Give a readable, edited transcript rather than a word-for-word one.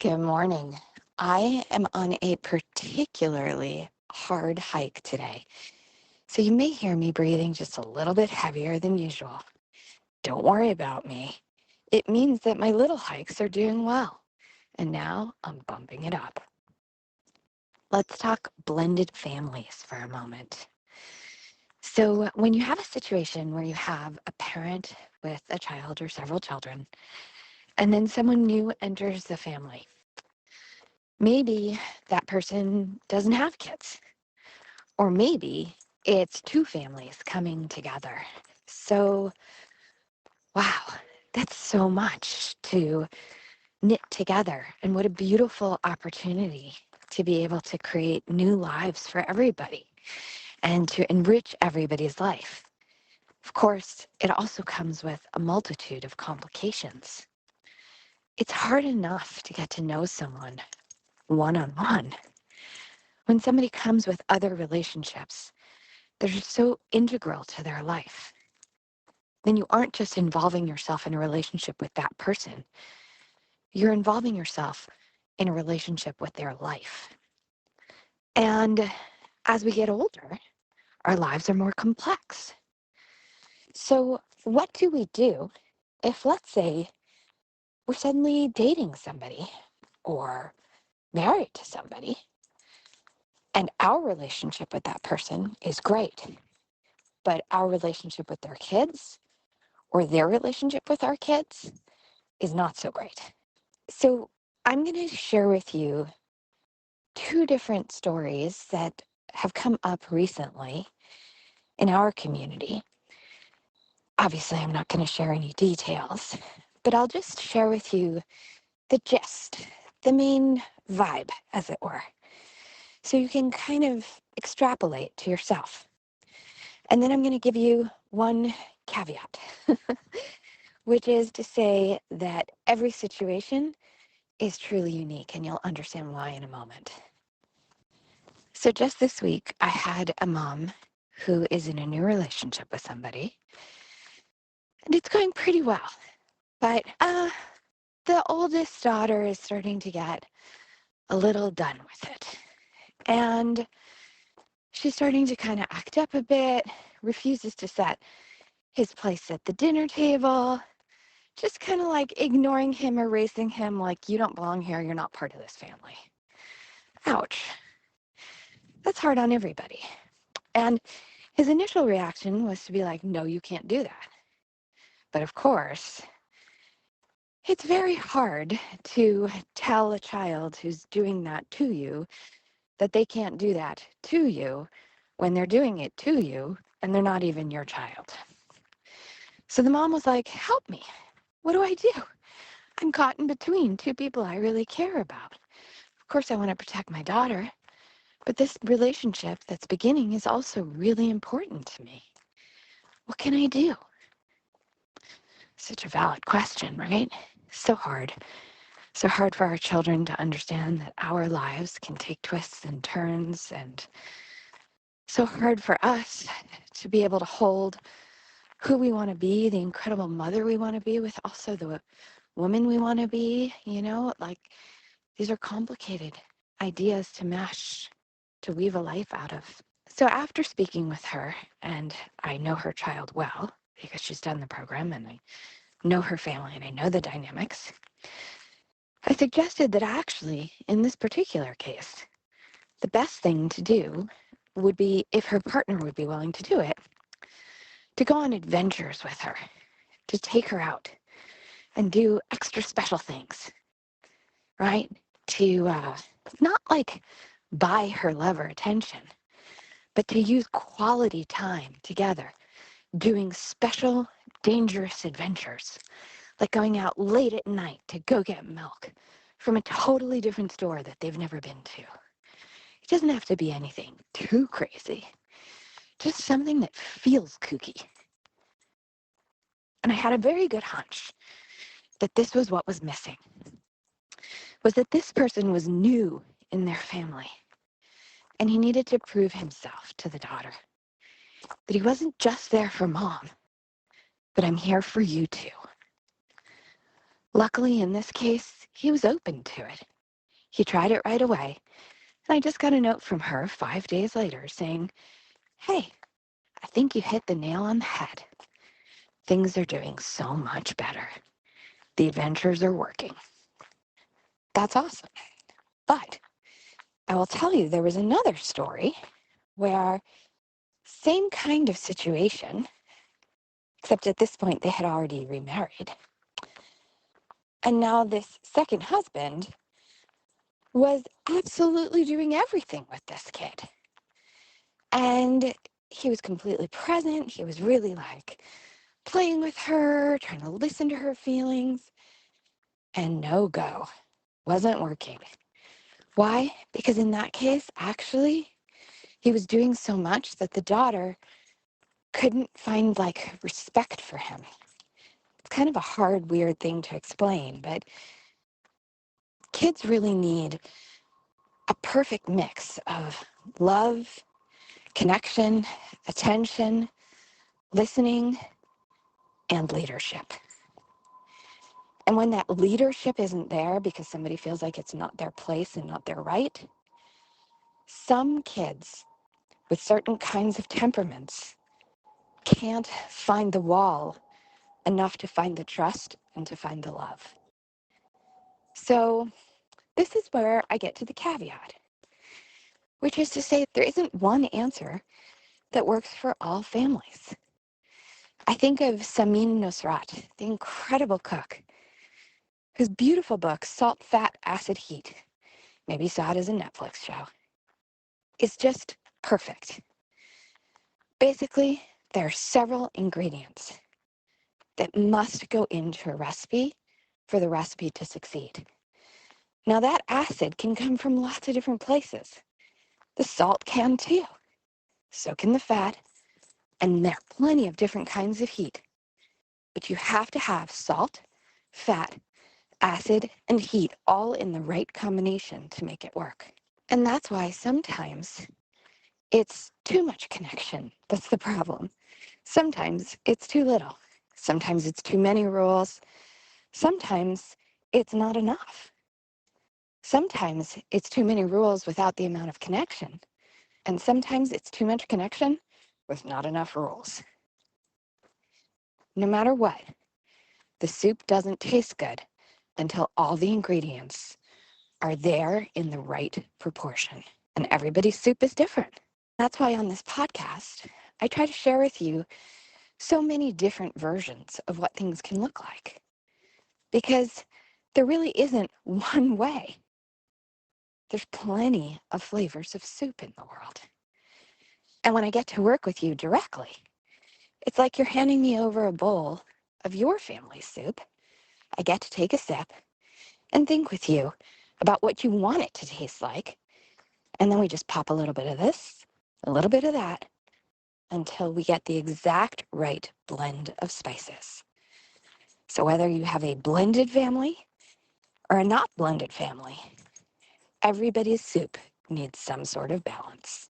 Good morning. I am on a particularly hard hike today, so you may hear me breathing just a little bit heavier than usual. Don't worry about me. It means that my little hikes are doing well, and now I'm bumping it up. Let's talk blended families for a moment. So, when you have a situation where you have a parent with a child or several children, and then someone new enters the family, maybe that person doesn't have kids. Or maybe it's two families coming together. So, wow, that's so much to knit together. And what a beautiful opportunity to be able to create new lives for everybody and to enrich everybody's life. Of course, it also comes with a multitude of complications. It's hard enough to get to know someone one-on-one. When somebody comes with other relationships, they're so integral to their life. Then you aren't just involving yourself in a relationship with that person. You're involving yourself in a relationship with their life. And as we get older, our lives are more complex. So what do we do if, let's say, we're suddenly dating somebody or married to somebody, and our relationship with that person is great, but our relationship with their kids or their relationship with our kids is not so great? So I'm going to share with you two different stories that have come up recently in our community. Obviously, I'm not going to share any details, but I'll just share with you the gist, the main vibe, as it were, so you can kind of extrapolate to yourself. And then I'm going to give you one caveat, which is to say that every situation is truly unique, and you'll understand why in a moment. So just this week, I had a mom who is in a new relationship with somebody, and it's going pretty well. But the oldest daughter is starting to get a little done with it. And she's starting to kind of act up a bit, refuses to set his place at the dinner table, just kind of like ignoring him, erasing him like, you don't belong here, you're not part of this family. Ouch. That's hard on everybody. And his initial reaction was to be like, no, you can't do that. But of course, it's very hard to tell a child who's doing that to you that they can't do that to you when they're doing it to you and they're not even your child. So the mom was like, help me. What do I do? I'm caught in between two people I really care about. Of course, I want to protect my daughter, but this relationship that's beginning is also really important to me. What can I do? Such a valid question, right? So hard. So hard for our children to understand that our lives can take twists and turns, and so hard for us to be able to hold who we want to be, the incredible mother we want to be, with also the woman we want to be. Like, these are complicated ideas to mesh, to weave a life out of. So after speaking with her, and I know her child well because she's done the program, and I know her family and I know the dynamics, I suggested that actually, in this particular case, the best thing to do would be, if her partner would be willing to do it, to go on adventures with her, to take her out and do extra special things, right? To not like buy her love or attention, but to use quality time together, doing special, dangerous adventures, like going out late at night to go get milk from a totally different store that they've never been to. It doesn't have to be anything too crazy, just something that feels kooky. And I had a very good hunch that this was what was missing, was that this person was new in their family, and he needed to prove himself to the daughter, that he wasn't just there for mom, but I'm here for you too. Luckily, in this case, he was open to it. He tried it right away, and I just got a note from her 5 days later saying, "Hey, I think you hit the nail on the head. Things are doing so much better. The adventures are working." That's awesome. But I will tell you, there was another story where same kind of situation, except at this point they had already remarried. And now this second husband was absolutely doing everything with this kid. And he was completely present. He was really like playing with her, trying to listen to her feelings. And no go. Wasn't working. Why? Because in that case, actually, he was doing so much that the daughter couldn't find like respect for him. It's kind of a hard, weird thing to explain, but kids really need a perfect mix of love, connection, attention, listening, and leadership. And when that leadership isn't there because somebody feels like it's not their place and not their right, some kids with certain kinds of temperaments can't find the wall enough to find the trust and to find the love. So this is where I get to the caveat, which is to say there isn't one answer that works for all families. I think of Samin Nosrat, the incredible cook, whose beautiful book, Salt, Fat, Acid, Heat, maybe you saw it as a Netflix show, is just perfect. Basically, there are several ingredients that must go into a recipe for the recipe to succeed. Now, that acid can come from lots of different places. The salt can too. So can the fat, and there are plenty of different kinds of heat. But you have to have salt, fat, acid, and heat all in the right combination to make it work. And that's why sometimes it's too much connection. That's the problem. Sometimes it's too little. Sometimes it's too many rules. Sometimes it's not enough. Sometimes it's too many rules without the amount of connection. And sometimes it's too much connection with not enough rules. No matter what, the soup doesn't taste good until all the ingredients are there in the right proportion. And everybody's soup is different. That's why on this podcast, I try to share with you so many different versions of what things can look like. Because there really isn't one way. There's plenty of flavors of soup in the world. And when I get to work with you directly, it's like you're handing me over a bowl of your family's soup. I get to take a sip and think with you about what you want it to taste like. And then we just pop a little bit of this, a little bit of that, until we get the exact right blend of spices. So whether you have a blended family or a not blended family, everybody's soup needs some sort of balance.